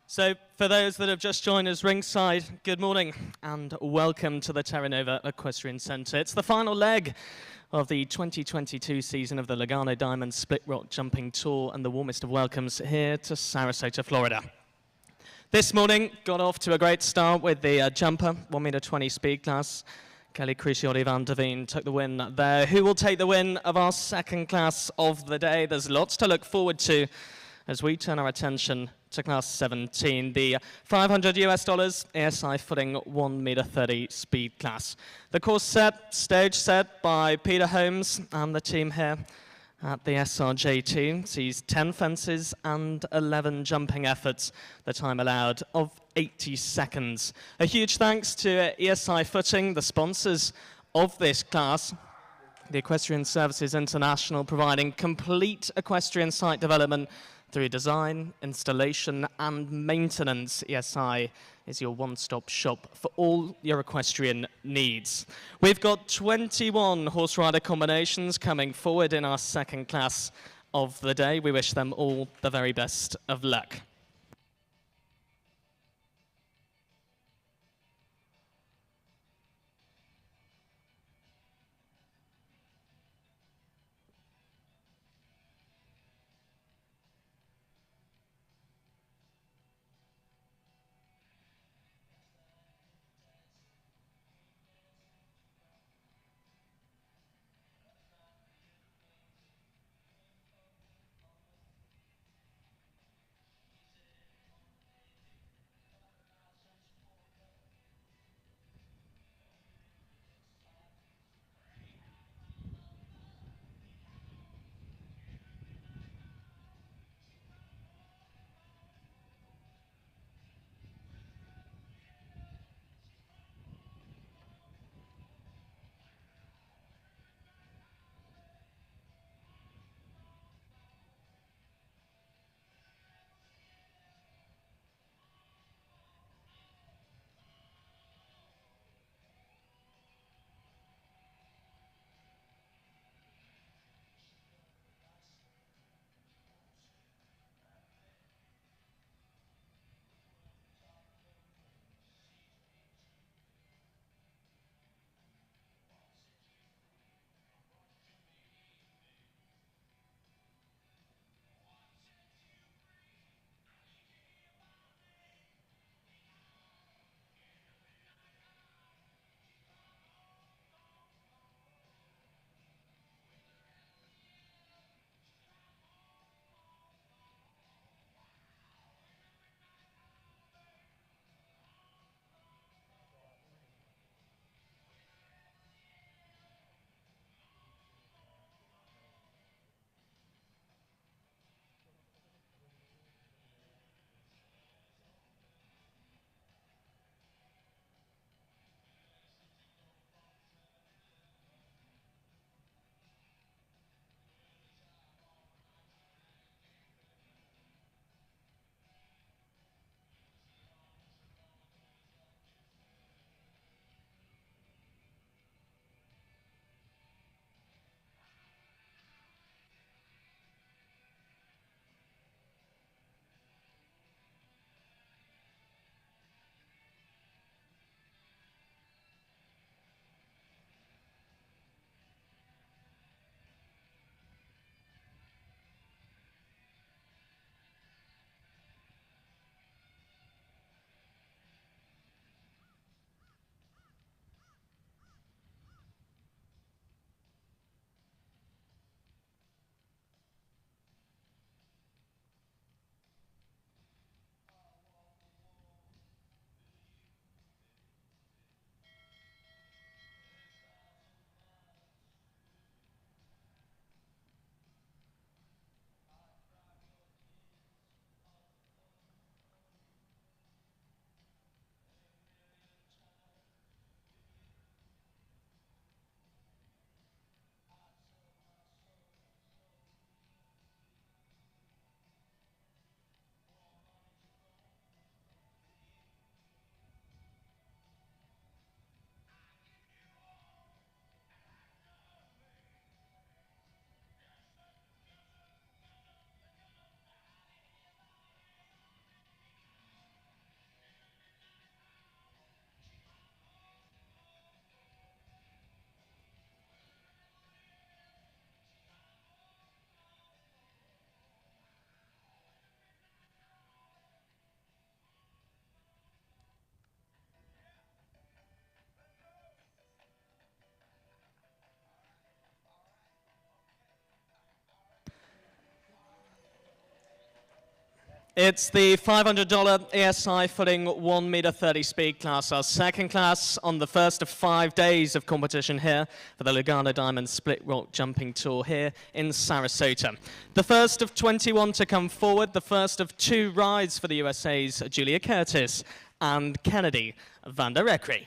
So, for those that have just joined us ringside, good morning and welcome to the Terra Nova Equestrian Centre. It's the final leg of the 2022 season of the Lugano Diamond Split Rock Jumping Tour, and the warmest of welcomes here to Sarasota, Florida. This morning got off to a great start with the jumper, 1m20 speed class. Kelly Crucioli van der Veen took the win there. Who will take the win of our second class of the day? There's lots to look forward to as we turn our attention to class 17, the $500 ESI footing 1m30 speed class. The course stage set by Peter Holmes and the team here at the SRJ2 sees 10 fences and 11 jumping efforts, the time allowed of 80 seconds. A huge thanks to ESI Footing, the sponsors of this class, the Equestrian Services International, providing complete equestrian site development through design, installation and maintenance. ESI is your one-stop shop for all your equestrian needs. We've got 21 horse rider combinations coming forward in our second class of the day. We wish them all the very best of luck. It's the $500 ESI footing 1 meter 30 speed class, our second class on the first of 5 days of competition here for the Lugano Diamond Split Rock Jumping Tour here in Sarasota. The first of 21 to come forward, the first of 2 rides for the USA's Julia Curtis and Kennedy van der Rekri.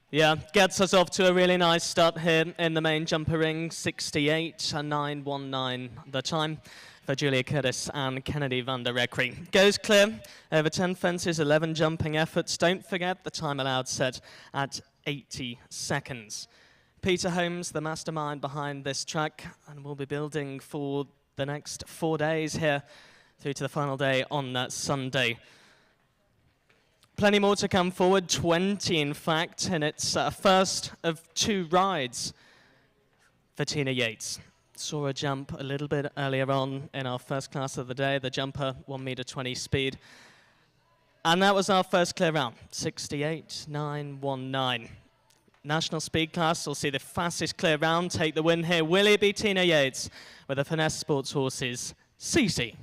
Yeah, gets us off to a really nice start here in the main jumper ring, 68.919 the time for Julia Curtis and Kennedy van der Rekri. Goes clear, over 10 fences, 11 jumping efforts. Don't forget the time allowed set at 80 seconds. Peter Holmes, the mastermind behind this track, and we'll be building for the next 4 days here through to the final day on that Sunday. Plenty more to come forward, 20 in fact, and it's first of 2 rides for Tina Yates. Saw her jump a little bit earlier on in our first class of the day, the jumper 1 meter 20 speed. And that was our first clear round, 68.919. National speed class will see the fastest clear round take the win here. Will it be Tina Yates with the Finesse Sports Horses, ESI?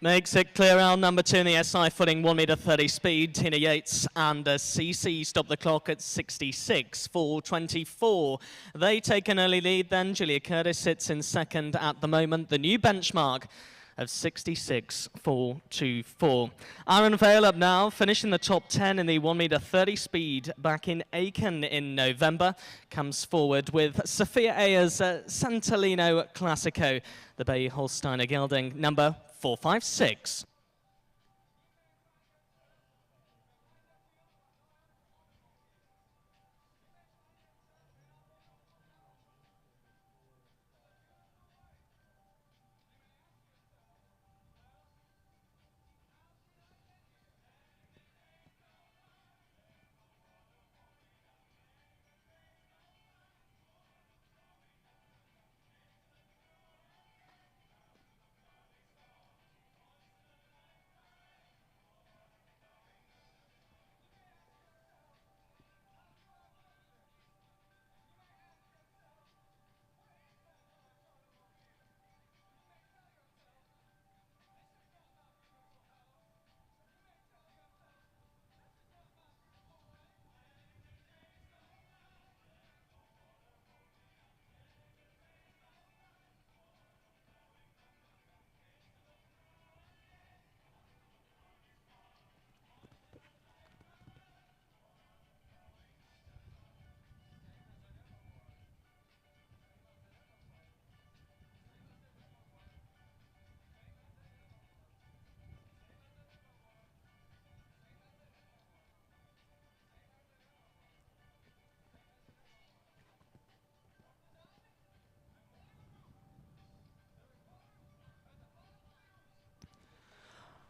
Makes it clear round number 2 in the SI footing, 1 meter 30 speed. Tina Yates and ESI stop the clock at 66.424. They take an early lead then. Julia Curtis sits in second at the moment. The new benchmark of 66.424. Aaron Vale up now, finishing the top 10 in the 1 meter 30 speed back in Aiken in November. Comes forward with Sophia Ayers Santolino Classico, the Bay Holsteiner gelding, number 456.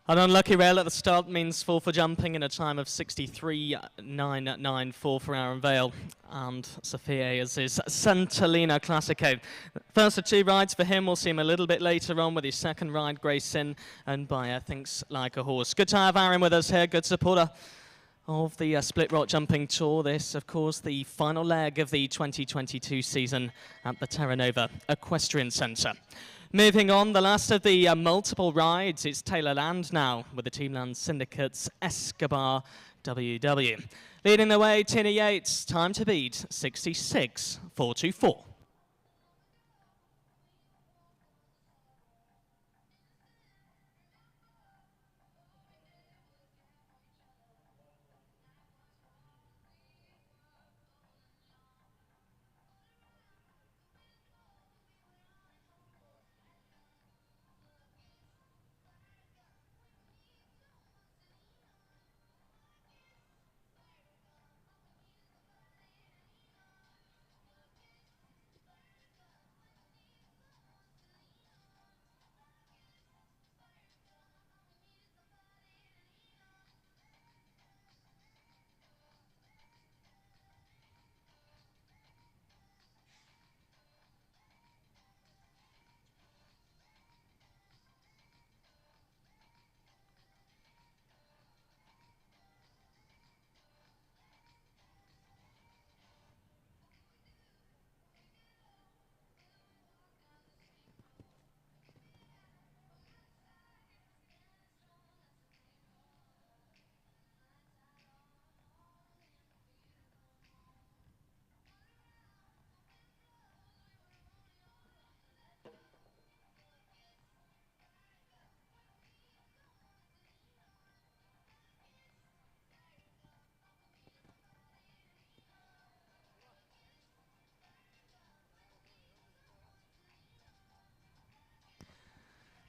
An unlucky rail at the start means 4 for jumping in a time of 63.994 for Aaron Vale. And Sophia Ayers is Santolino Classico. First of 2 rides for him. We'll see him a little bit later on with his second ride, Grace In and Bayer Thinks Like a Horse. Good to have Aaron with us here, good supporter of the Split Rock Jumping Tour. This, of course, the final leg of the 2022 season at the Terra Nova Equestrian Centre. Moving on, the last of the multiple rides, it's Taylor Land now with the Teamland Syndicate's Escobar WW. Leading the way, Tina Yates, time to beat 66.424.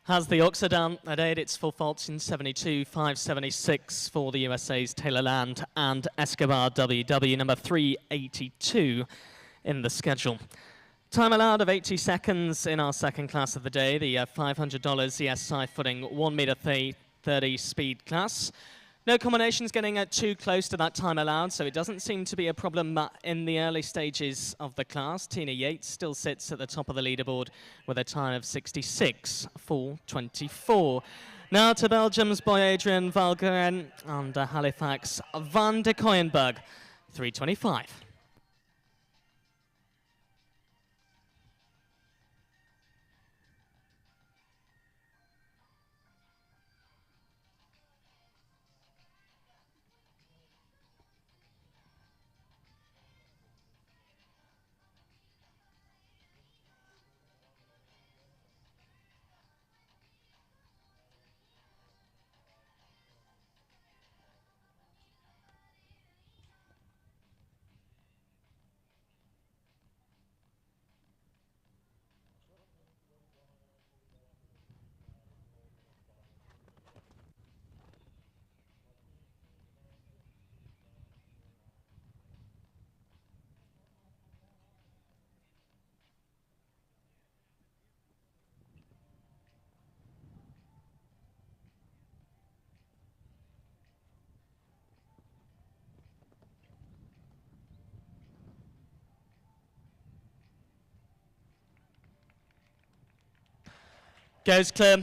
Has the Oxidant at 8, its full faults in 72.576 for the USA's Taylor Land and Escobar WW, number 382 in the schedule. Time allowed of 80 seconds in our second class of the day, the $500 ESI footing 1 meter 30 speed class. No combinations getting too close to that time allowed, so it doesn't seem to be a problem in the early stages of the class. Tina Yates still sits at the top of the leaderboard with a time of 66.424. Now to Belgium's boy Adrian Valgeren and Halifax Van de Koyenberg, 325. Goes clear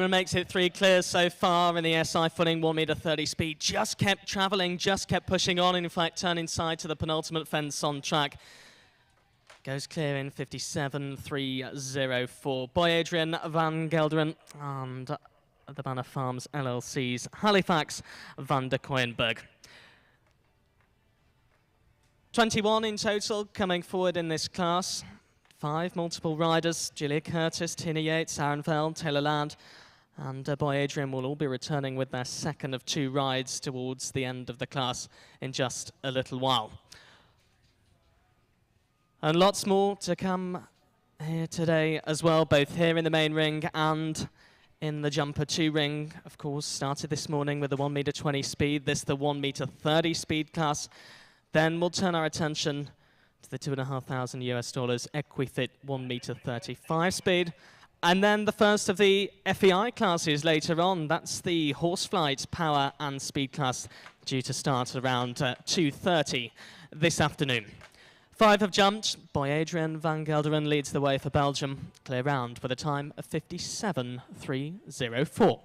and makes it 3 clears so far in the ESI footing, 1 meter 30 speed. Just kept travelling, just kept pushing on, in fact turning side to the penultimate fence on track. Goes clear in 57.304. Boy Adrian van Gelderen and the Banner Farms LLC's Halifax van der Koyenberg. 21 in total coming forward in this class. 5 multiple riders: Julia Curtis, Tina Yates, Aaron Veld, Taylor Ladd, and Boy Adrian will all be returning with their second of 2 rides towards the end of the class in just a little while. And lots more to come here today as well, both here in the main ring and in the jumper 2 ring. Of course, started this morning with the 1 meter 20 speed, this the 1 meter 30 speed class. Then we'll turn our attention to the $2,500 Equifit 1 meter 35 speed. And then the first of the FEI classes later on. That's the Horseflight Power and Speed class, due to start around 2:30 this afternoon. 5 have jumped. Boy Adrian van Gelderen leads the way for Belgium. Clear round with a time of 57.304.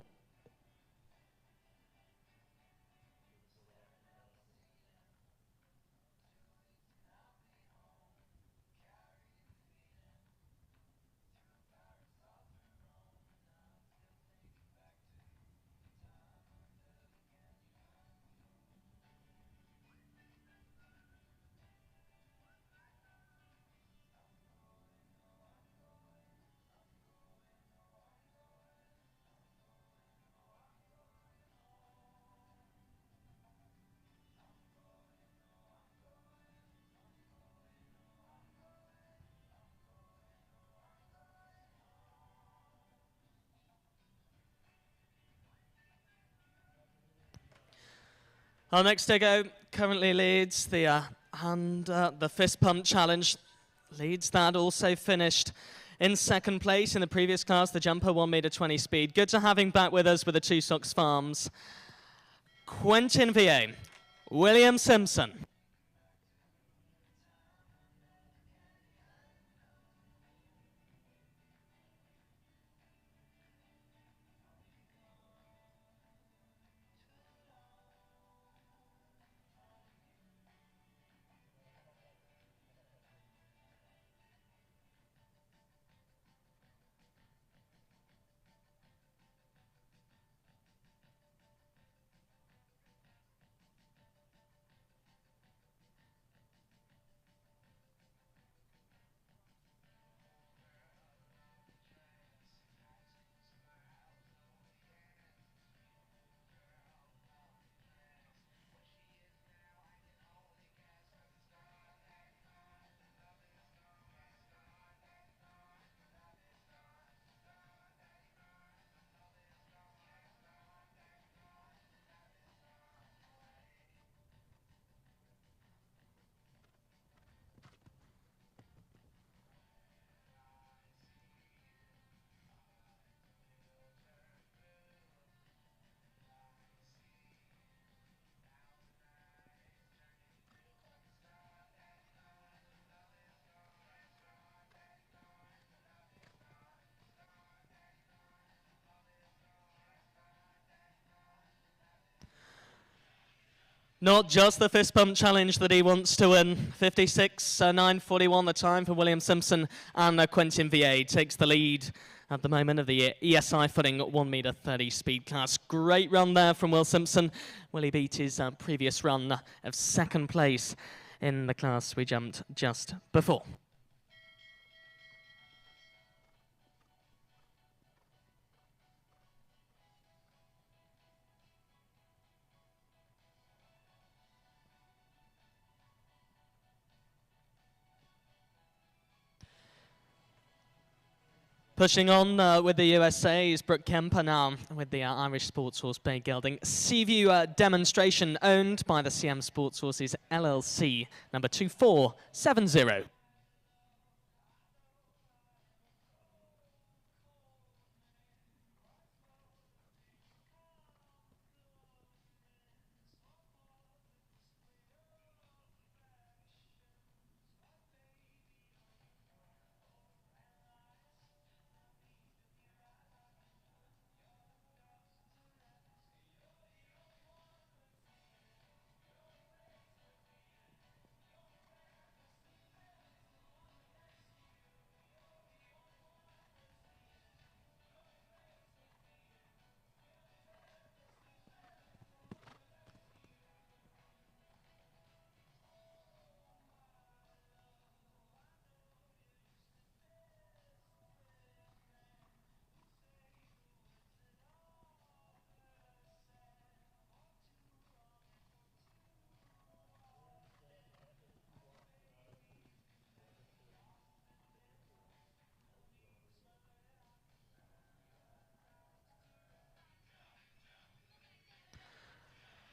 Our next digger currently leads the fist pump challenge. Leads that, also finished in second place in the previous class, the jumper 1 meter 20 speed. Good to have him back with us with the Two Socks Farms. Quentin VA, William Simpson. Not just the fist pump challenge that he wants to win. 56.941 the time for William Simpson, and Quentin VA takes the lead at the moment of the ESI footing 1 meter 30 speed class. Great run there from Will Simpson. Will he beat his previous run of second place in the class we jumped just before? Pushing on with the USA is Brooke Kemper now with the Irish Sports Horse Bay Gelding Seaview demonstration, owned by the CM Sports Horses LLC, number 2470.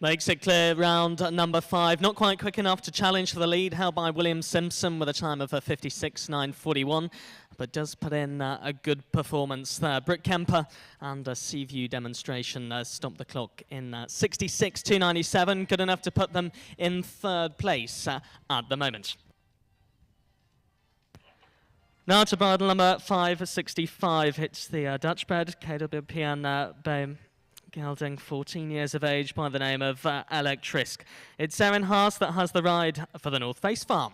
Makes it clear round number 5. Not quite quick enough to challenge for the lead, held by William Simpson with a time of 56.941, but does put in a good performance there. Brooke Kemper and a Seaview demonstration stopped the clock in 66.297, good enough to put them in 3rd place at the moment. Now to bridle number 565, hits the Dutch bed, KWPN Boom. Gelding, 14 years of age, by the name of Electrisk. It's Erin Haas that has the ride for the North Face Farm.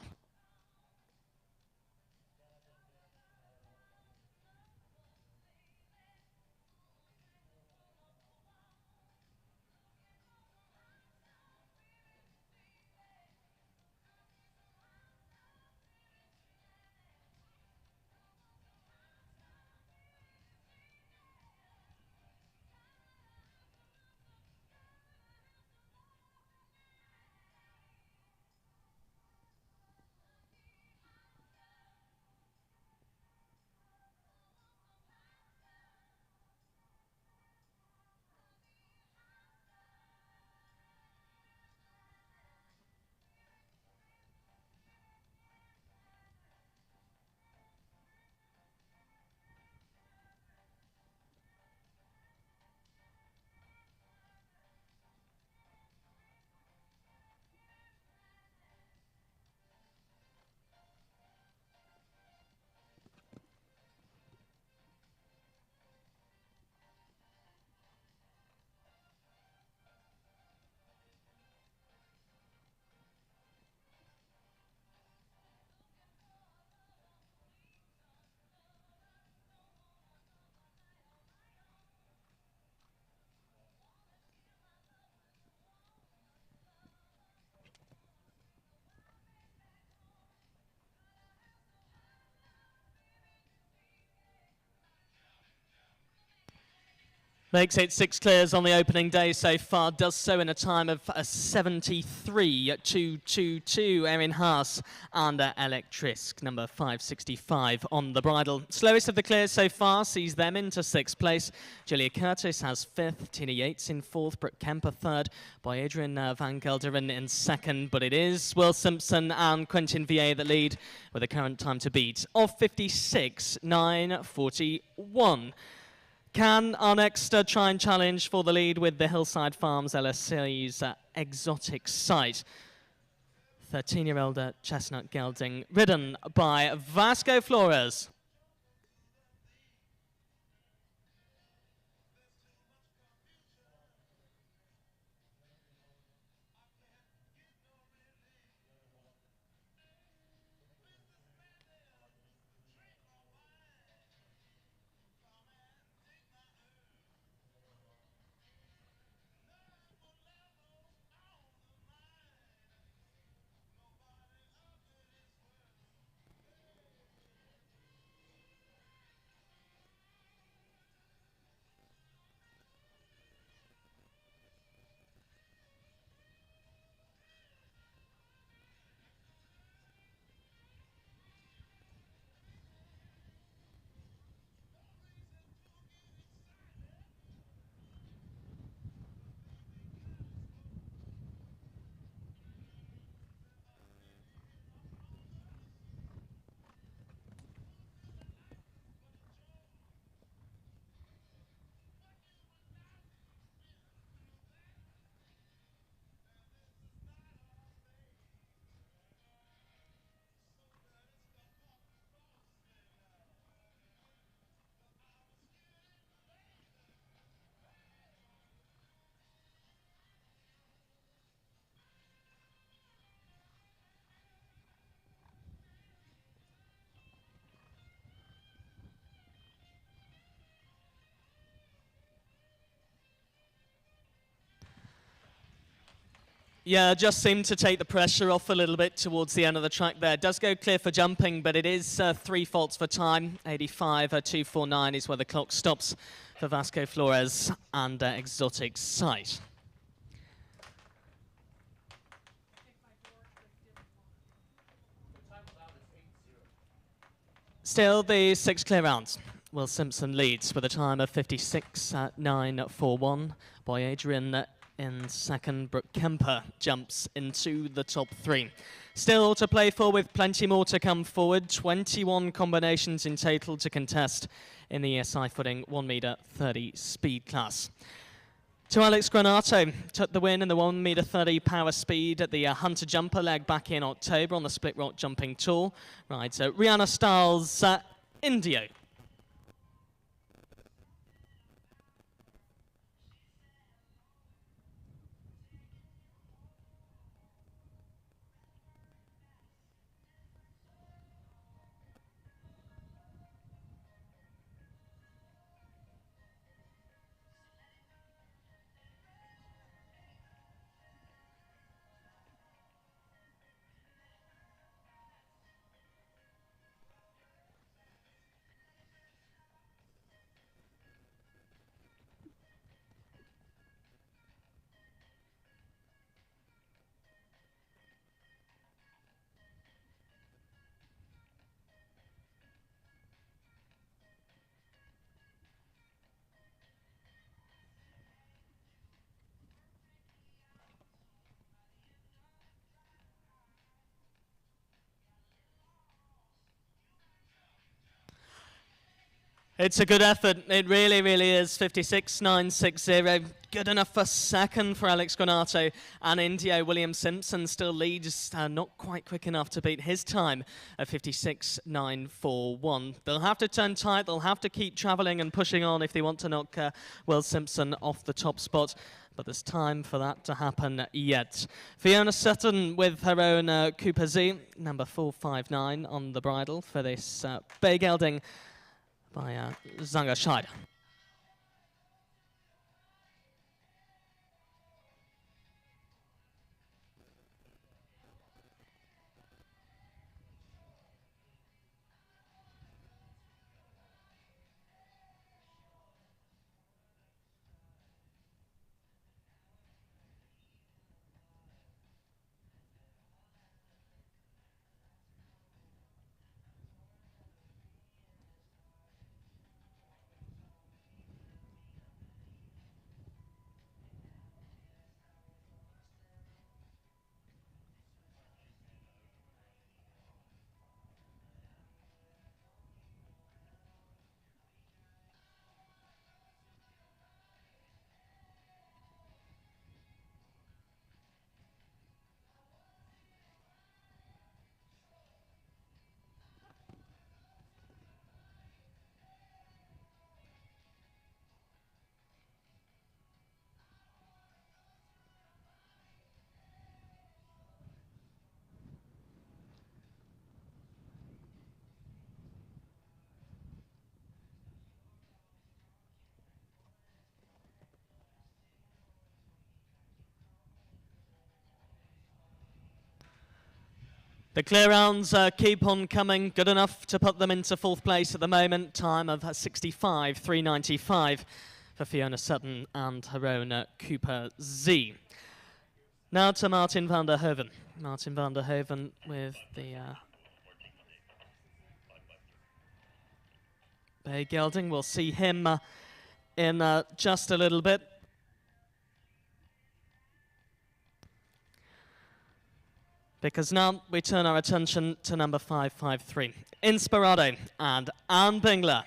Makes it 6 clears on the opening day so far, does so in a time of 73.222. Erin Haas and Electrisk, number 565 on the bridle. Slowest of the clears so far sees them into 6th place. Julia Curtis has 5th, Tina Yates in 4th, Brooke Kemper 3rd, by Adrian Van Gelderen in 2nd. But it is Will Simpson and Quentin Vier that lead with a current time to beat of 56.941. Can our next try and challenge for the lead with the Hillside Farms LSC's exotic site? 13-year-old chestnut gelding, ridden by Vasco Flores. Yeah, just seemed to take the pressure off a little bit towards the end of the track there. Does go clear for jumping, but it is 3 faults for time. 85.249 is where the clock stops for Vasco Flores and Exotic Sight. Still the 6 clear rounds. Will Simpson leads with a time of 56.941 by Adrian in second. Brooke Kemper jumps into the top 3. Still to play for, with plenty more to come forward. 21 combinations in total to contest in the ESI footing 1 metre 30 speed class. To Alex Granato, took the win in the 1 metre 30 power speed at the Hunter Jumper leg back in October on the Split Rock Jumping Tour. Right, so Rihanna Stiles, Indio. It's a good effort. It really, really is. 56.960. Good enough for second for Alex Granato. And Indio William Simpson still leads, not quite quick enough to beat his time at 56.941. They'll have to turn tight. They'll have to keep travelling and pushing on if they want to knock Will Simpson off the top spot. But there's time for that to happen yet. Fiona Sutton with her own Cooper Z, number 459 on the bridle for this Bay Gelding by Zanga Scheid. The clear rounds keep on coming, good enough to put them into 4th place at the moment. Time of 65.395 for Fiona Sutton and her own Cooper Z. Now to Martin van der Hoeven. Martin van der Hoeven with the Bay Gelding. We'll see him in just a little bit. Because now we turn our attention to number 553, Inspirado and Anne Bingler.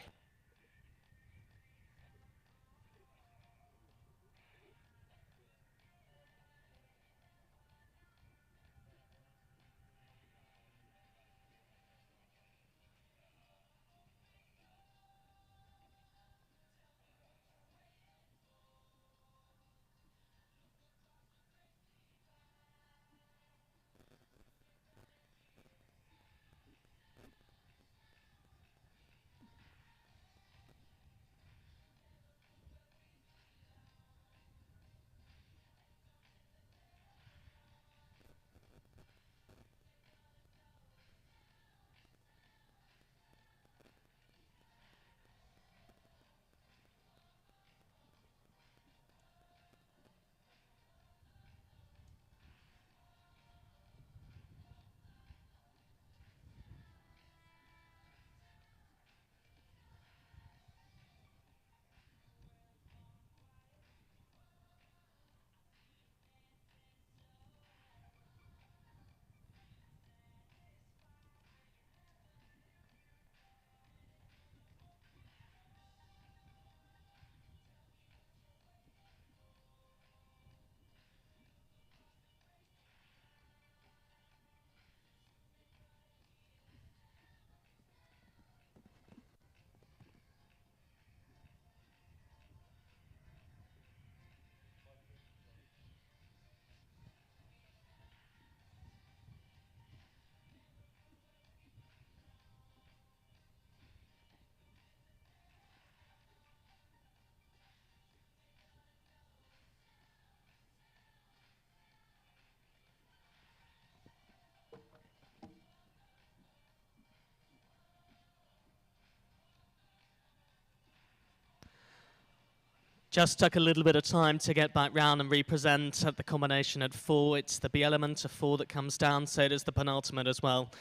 Just took a little bit of time to get back round and represent at the combination at 4. It's the B element of 4 that comes down, so does the penultimate as well.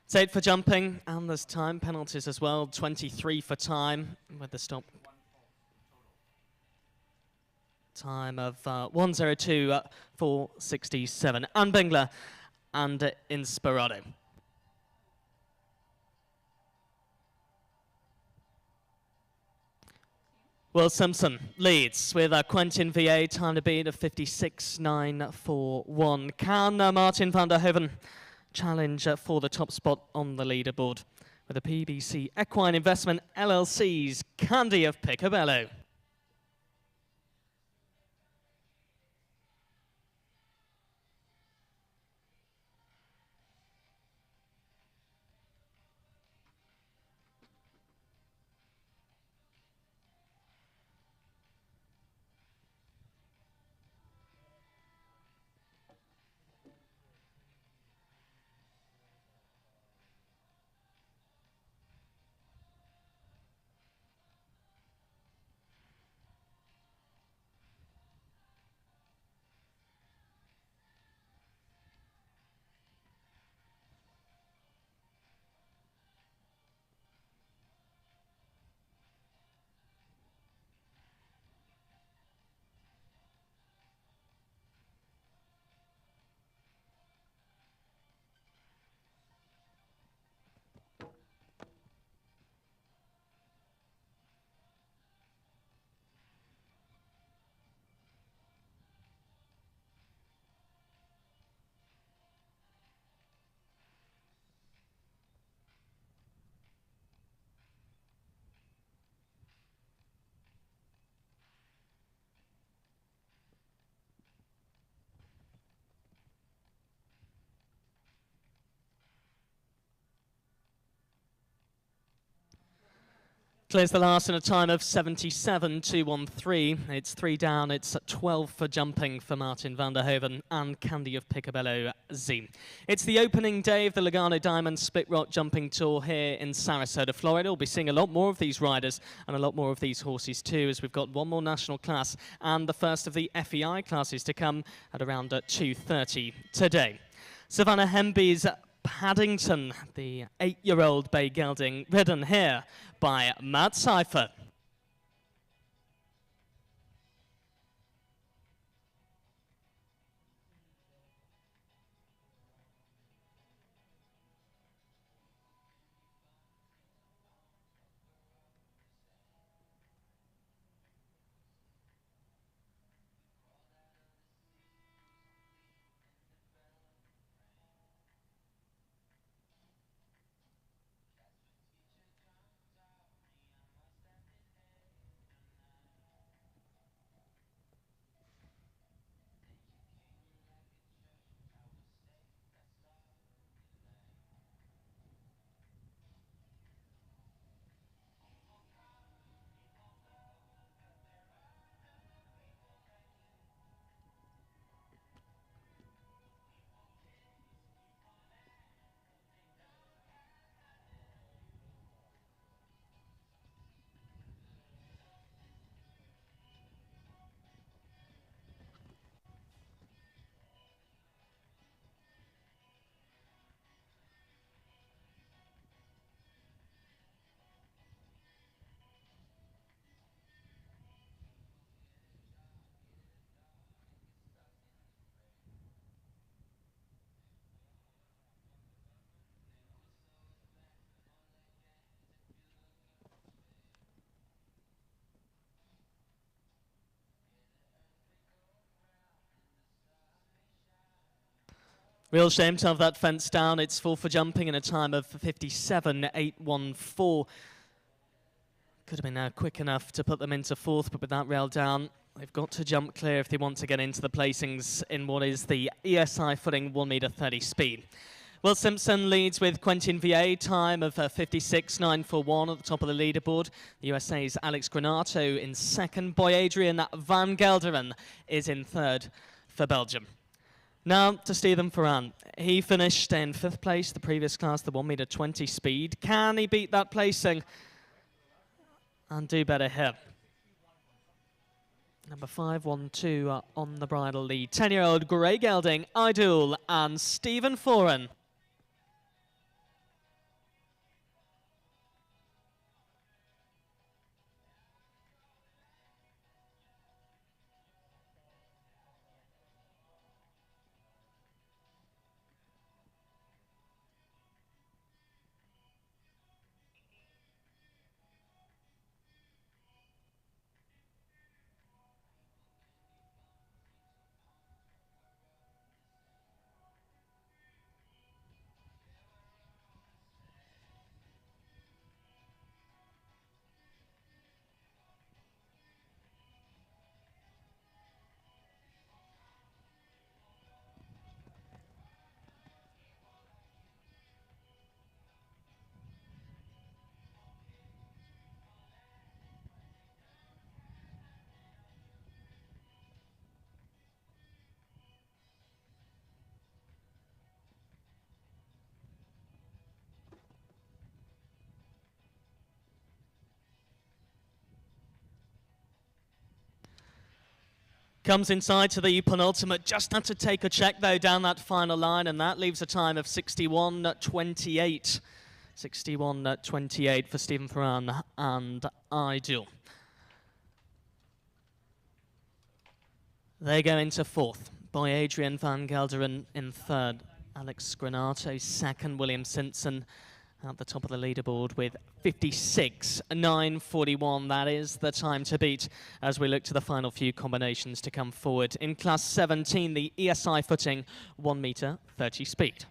It's 8 for jumping, and there's time penalties as well, 23 for time, with the stop time of 1:02, 4:67. And Bingler and Inspirado. Will Simpson leads with Quentin VA, time to beat of 56.941. Can Martin van der Hoeven challenge for the top spot on the leaderboard with the PBC Equine Investment LLC's Candy of Picobello? Clears the last in a time of 77.213. It's 3 down. It's 12 for jumping for Martin van der Hoeven and Candy of Picobello Z. It's the opening day of the Lugano Diamond Split Rock Jumping Tour here in Sarasota, Florida. We'll be seeing a lot more of these riders and a lot more of these horses too, as we've got one more national class and the first of the FEI classes to come at around 2:30 today. Savannah Hemby's Paddington, the 8-year-old bay gelding, ridden here by Matt Seifert. Real shame to have that fence down. It's 4 for jumping in a time of 57.814. Could have been quick enough to put them into 4th, but with that rail down, they've got to jump clear if they want to get into the placings in what is the ESI footing 1.30 speed. Will Simpson leads with Quentin VA, time of 56.941 at the top of the leaderboard. The USA's Alex Granato in 2nd. Boy Adrian van Gelderen is in 3rd for Belgium. Now to Stephen Ferran. He finished in 5th place, the previous class, the 1.20 speed. Can he beat that placing and do better here? Number 512 on the bridle lead. 10-year-old Grey Gelding, Idol, and Stephen Foran. Comes inside to the penultimate, just had to take a check though down that final line, and that leaves a time of 61.28. 61.28 for Stephen Foran and Idol. They go into fourth. By Adrian van Gelderen in third. Alex Granato second. William Simpson at the top of the leaderboard with 56.941. That is the time to beat as we look to the final few combinations to come forward. In class 17, the ESI footing, 1 metre 30 speed.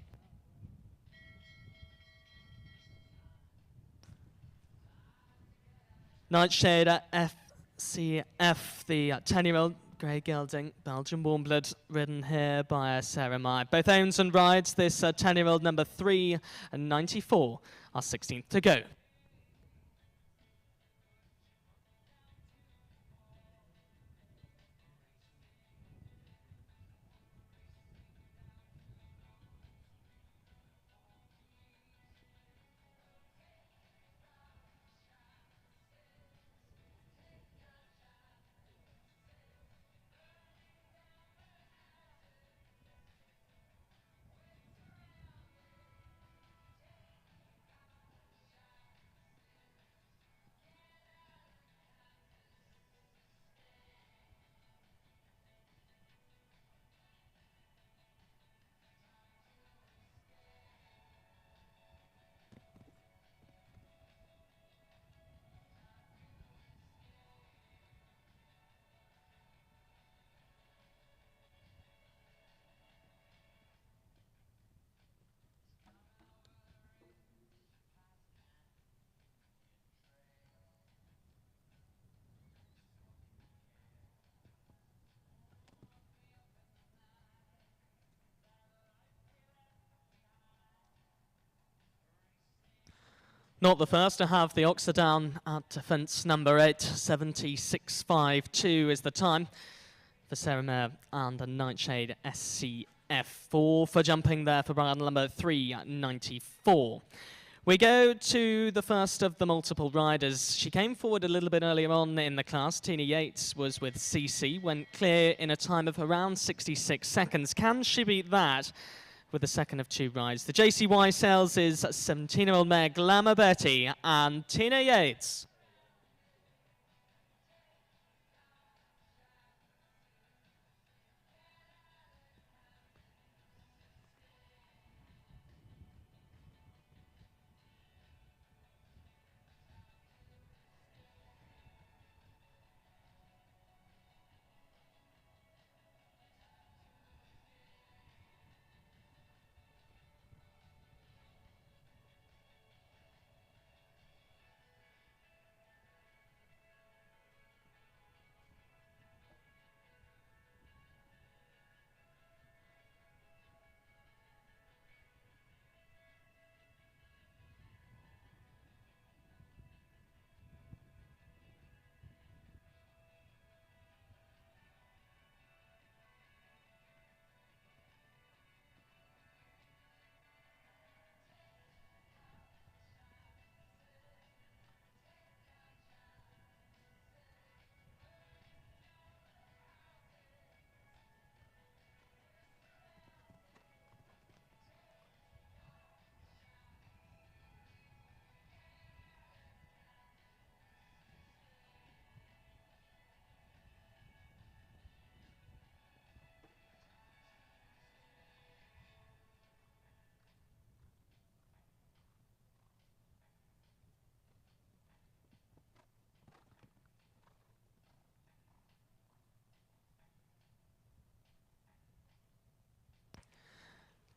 Nightshade FCF, the 10-year-old Grey Gelding, Belgian warm blood, ridden here by Sarah Meyer. Both owns and rides this 10-year-old number 3.94, our 16th to go. Not the first to have the Oxerdown at fence number 8, 76.52 is the time for Sarah Mayer and the Nightshade SCF4 for jumping there for bridle number 3.94. We go to the first of the multiple riders. She came forward a little bit earlier on in the class. Tina Yates was with CC, went clear in a time of around 66 seconds. Can she beat that with the second of 2 rides? The JCY sales is 17-year-old mare Glamour Betty and Tina Yates.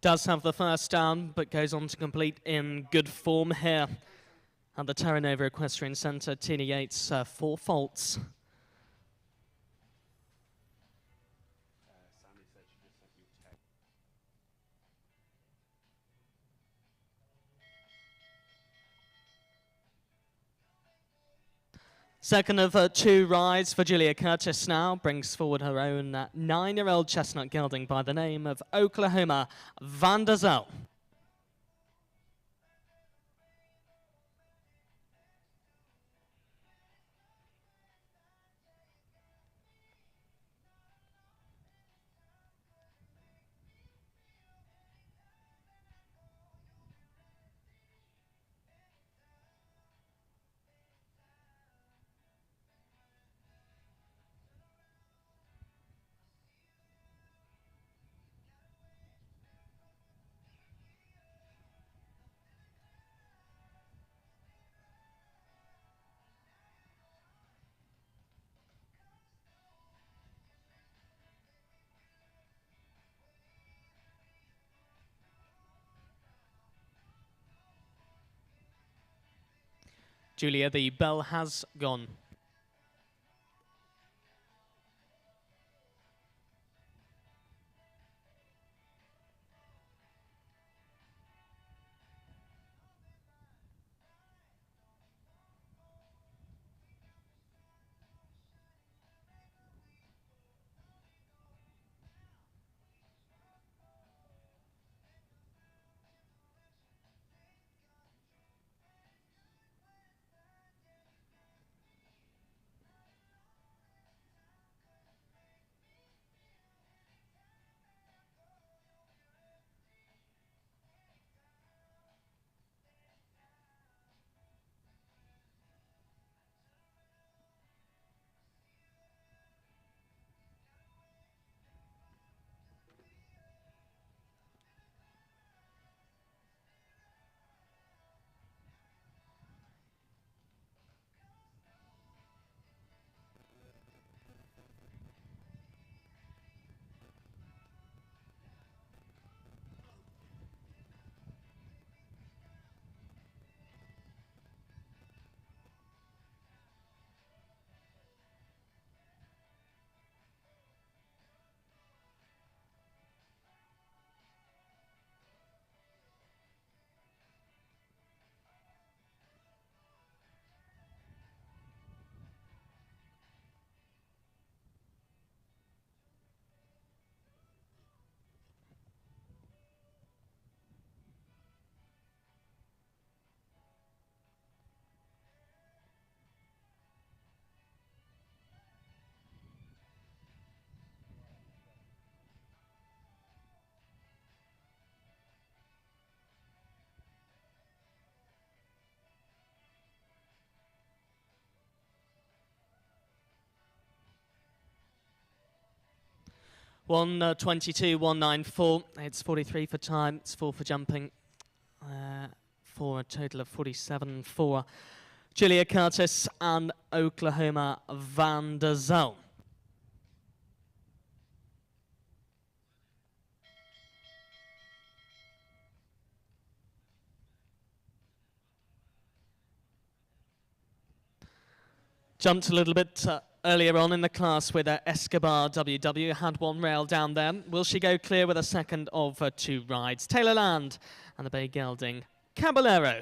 Does have the first down, but goes on to complete in good form here at the Terra Nova Equestrian Centre. Tina Yates, 4 faults. Second of 2 rides for Julia Curtis now, brings forward her own 9-year-old chestnut gelding by the name of Oklahoma Van der Zel. Julia, the bell has gone. One 22, 194. It's 43 for time. It's 4 for jumping. For a total of 47 for Julia Curtis and Oklahoma Van der Zel. Jumped a little bit earlier on in the class with Escobar WW, had 1 rail down there. Will she go clear with a second of 2 rides? Taylor Land and the bay gelding Caballero.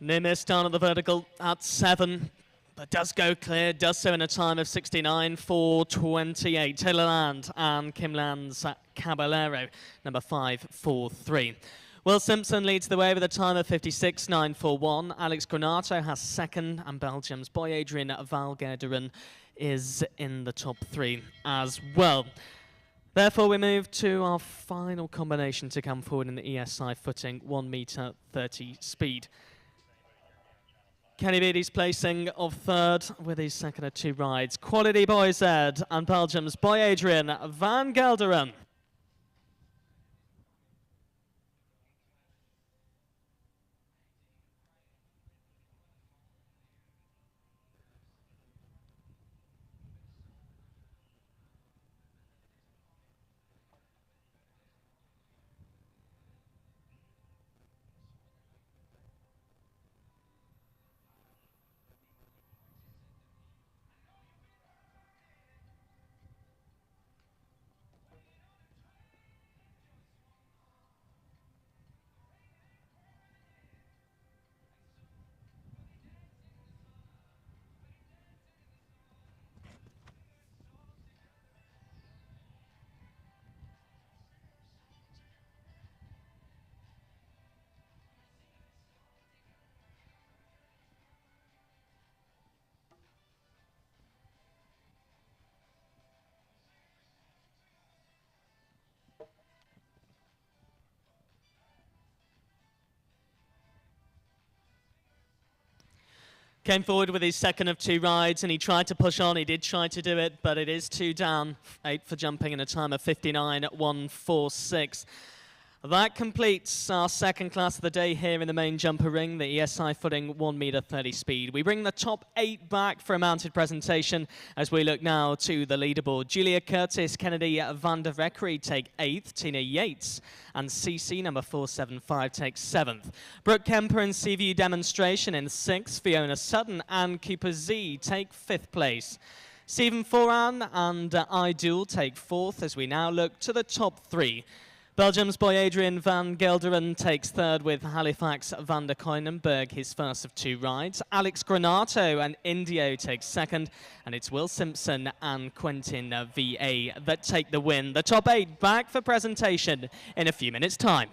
Near miss down at the vertical at 7, but does go clear, does so in a time of 69.428. Taylor Land and Kim Land's Caballero, number 5.43. Will Simpson leads the way with a time of 56.941. Alex Granato has second, and Belgium's boy Adrian Van Gelderen is in the top 3 as well. Therefore, we move to our final combination to come forward in the ESI footing, 1 metre 30 speed. Kenny Beattie's placing of 3rd with his second of 2 rides. Quality Boy Z and Belgium's boy Adrian Van Gelderen. Came forward with his second of 2 rides, and he tried to push on. He did try to do it, but it is 2 down. 8 for jumping in a time of 59.146. That completes our second class of the day here in the main jumper ring, the ESI footing 1 metre 30 speed. We bring the top 8 back for a mounted presentation as we look now to the leaderboard. Julia Curtis, Kennedy van der Veckery take 8th, Tina Yates and CC number 475 takes 7th. Brooke Kemper and Seaview Demonstration in 6th, Fiona Sutton and Cooper Z take 5th place. Stephen Foran and Ideal take 4th as we now look to the top 3. Belgium's boy Adrian Van Gelderen takes 3rd with Halifax van der Koinenberg, his first of 2 rides. Alex Granato and Indio take 2nd, and it's Will Simpson and Quentin VA that take the win. The top 8 back for presentation in a few minutes' time.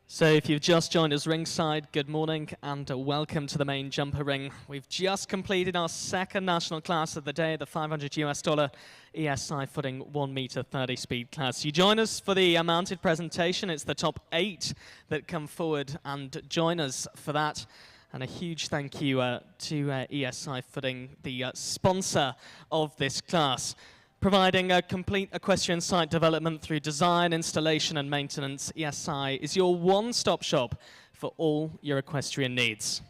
So if you've just joined us ringside, good morning and welcome to the main jumper ring. We've just completed our second national class of the day, the $500 ESI footing 1 meter 30 speed class. You join us for the mounted presentation. It's the top 8 that come forward and join us for that. And a huge thank you to ESI Footing, the sponsor of this class. Providing a complete equestrian site development through design, installation and maintenance, ESI is your one-stop shop for all your equestrian needs.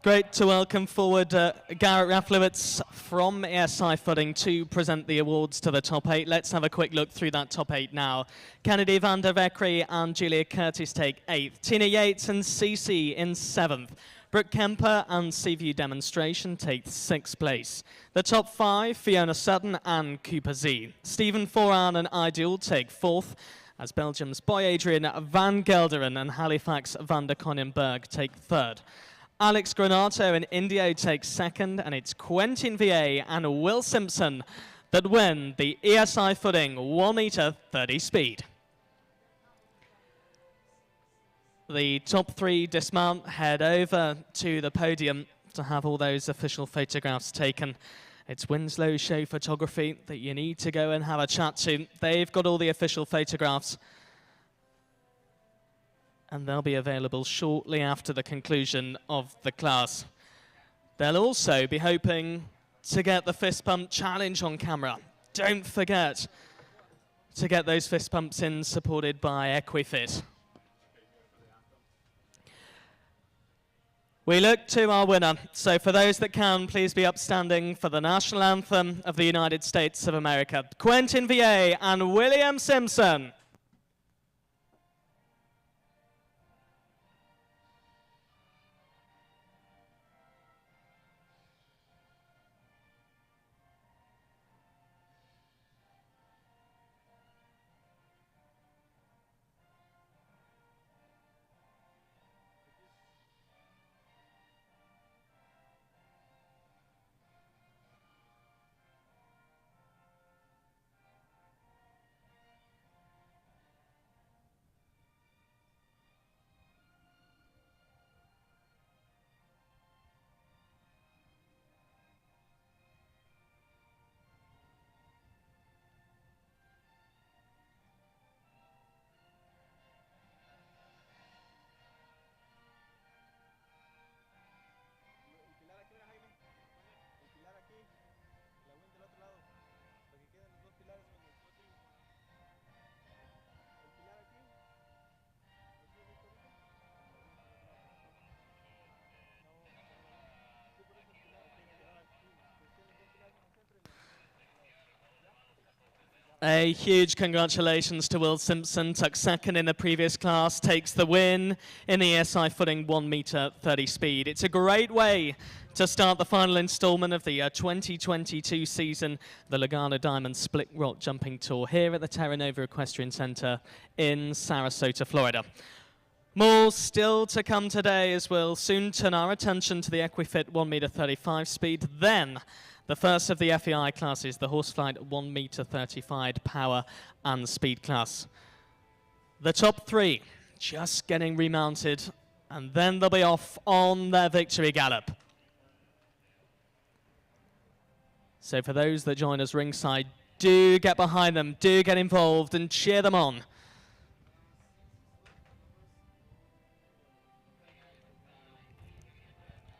Great to welcome forward Garrett Raflowitz from ESI Footing to present the awards to the top 8. Let's have a quick look through that top 8 now. Kennedy van der Vekri and Julia Curtis take 8th. Tina Yates and Cece in 7th. Brooke Kemper and Seaview Demonstration take 6th place. The top 5, Fiona Sutton and Cooper Z. Stephen Foran and Ideal take 4th, as Belgium's Boy Adrian van Gelderen and Halifax van der Konienberg take 3rd. Alex Granato and Indio takes 2nd, and it's Quentin VA and Will Simpson that win the ESI Footing 1 meter 30 speed. The top 3 dismount, head over to the podium to have all those official photographs taken. It's Winslow Show Photography that you need to go and have a chat to. They've got all the official photographs, and they'll be available shortly after the conclusion of the class. They'll also be hoping to get the fist pump challenge on camera. Don't forget to get those fist pumps in, supported by Equifit. We look to our winner. So for those that can, please be upstanding for the national anthem of the United States of America. Quentin VA and William Simpson. A huge congratulations to Will Simpson, took 2nd in the previous class, takes the win in the ESI Footing 1 meter 30 speed. It's a great way to start the final installment of the 2022 season, the Lugano Diamond Split Rock Jumping Tour here at the Terra Nova Equestrian Center in Sarasota, Florida. More still to come today, as we'll soon turn our attention to the Equifit 1 meter 35 speed, then the first of the FEI classes, the Horseflight 1 meter 35 power and speed class. The top 3 just getting remounted, and then they'll be off on their victory gallop. So for those that join us ringside, do get behind them, do get involved and cheer them on.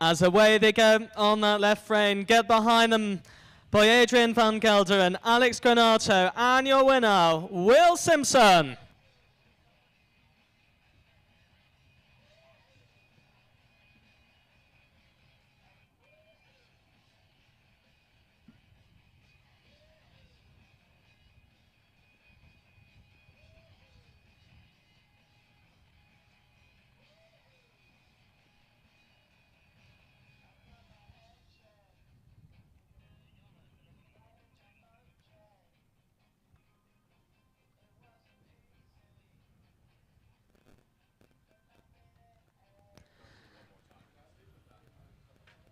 As away they go on that left rein, get behind them by Adrian van Gelder and Alex Granato, and your winner, Will Simpson.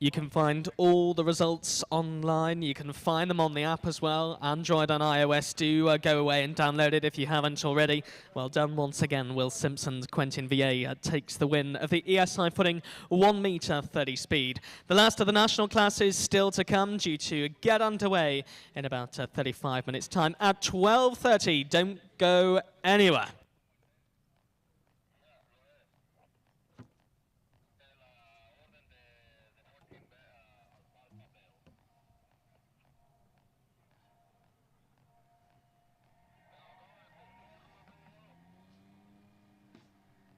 You can find all the results online. You can find them on the app as well. Android and iOS. Do go away and download it if you haven't already. Well done once again, Will Simpson. Quentin VA takes the win of the ESI footing 1 metre 30 speed. The last of the national classes still to come, due to get underway in about 35 minutes time at 12:30. Don't go anywhere.